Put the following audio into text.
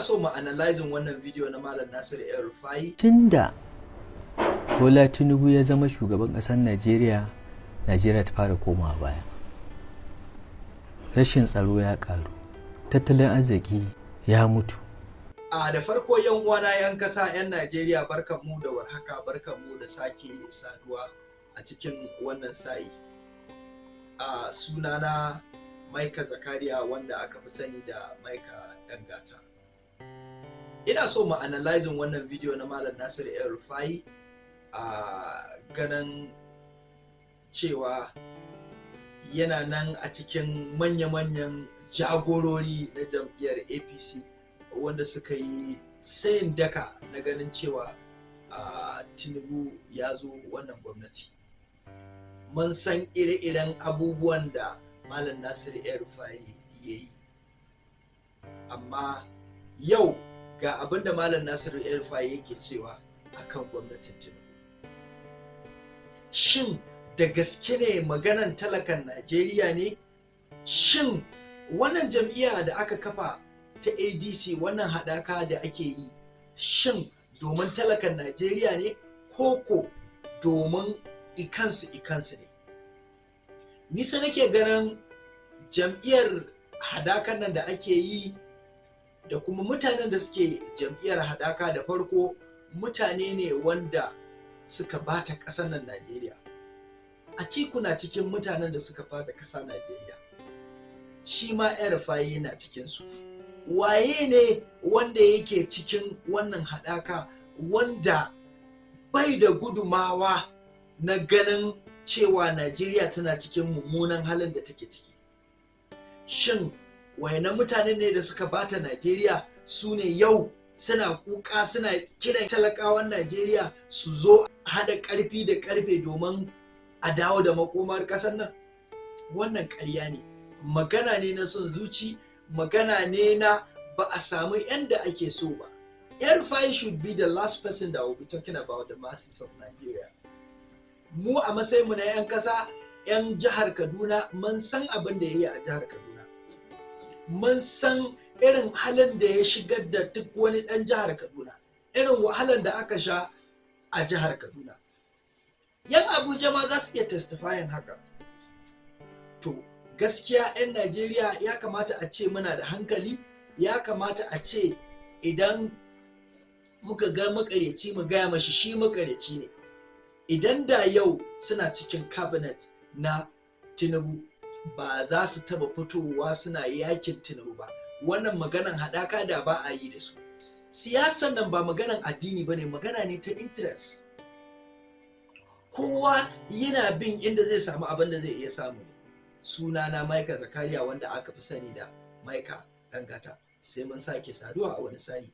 so mu analyzing wannan video na Malam Nasir Elrufai. Tunda Bola Tinubu ya zama shugaban ƙasar Najeriya ta fara komawa baya. Rashin tsaro ya ƙaru, tattalin arziki ya mutu. Da farko yan uwana yan kasa yan Najeriya, barkanmu da warhaka, barkanmu da sake saduwa a cikin wannan sa'i. Sunana Maika Zakariya, wanda aka fi sani da Maika Dangata. Ina so mu analyzing wannan video na Malam Nasir Elrufai ganin cewa yana nan a cikin manya-manyan jagorori na jam'iyyar APC wanda suka yi sayin daka na ganin cewa Tinubu ya zo wannan gwamnati. Mun san ire-iren abubuwan da Malam Nasir Elrufai ya yi, amma yau ga abinda Malam Nasir Elrufai yake cewa akan gwamnatin Tinubu. Shin da gaske ne maganan talakan Najeriya ne? Shin wannan jam'iyya da aka kafa ta ADC, wannan haɗaka da ake yi, shin domin talakan Najeriya ne koko domin ikansu ne? Nisa nake ganin jam'iyyar hadakan nan da ake yi da kuma mutanen da suke jam'iyyar hadaka da farko mutane ne wanda suka bata ƙasar nan Najeriya. Atiku na cikin mutanen da suka bata ƙasa Najeriya, shi ma Elrufai yana cikinsu. Waye ne wanda yake cikin wannan haɗaka wanda bai da gudumawa na ganin cewa Najeriya tana cikin mummunan halin da take ciki? Shin wayannan mutanen ne da suka bata Najeriya su ne yau suna kuka suna kiran talakawan Najeriya su zo haɗa ƙarfi da ƙarfe domin a dawo da makomar ƙasar nan? Wannan ƙarya ne, magana ne na son zuci, magana ne na ba a samu yanda ake so ba. Elrufai should be the last person that will be talking about the masses of Nigeria. Mu a matsayin mu na 'yan ƙasa, 'yan jihar Kaduna, mun san abin da ya yi a jihar Kaduna. Mun san irin halin da ya shigar da duk wani ɗan jihar Kaduna, irin wahalar da aka sha a jihar Kaduna. 'Yan Abuja ma za su iya testifying haka. To gaskiya 'yan Najeriya ya kamata a ce muna da hankali, ya kamata a ce idan muka ga makareci mu gaya mashi shi makareci ne. Idan da yau suna cikin cabinet na Tinubu, ba za su taba fitowa suna yakin Tinubu ba. Wannan maganan haɗaka da ba a yi da su. Siyasan nan ba maganan addini ba ne, magana ne ta interest. Kowa yana bin inda zai samu abin da zai iya samu ne. Sunana Maika Zakariya, wanda aka fi sani da Maika Dangata. Sai mun sake saduwa a wani sa'i.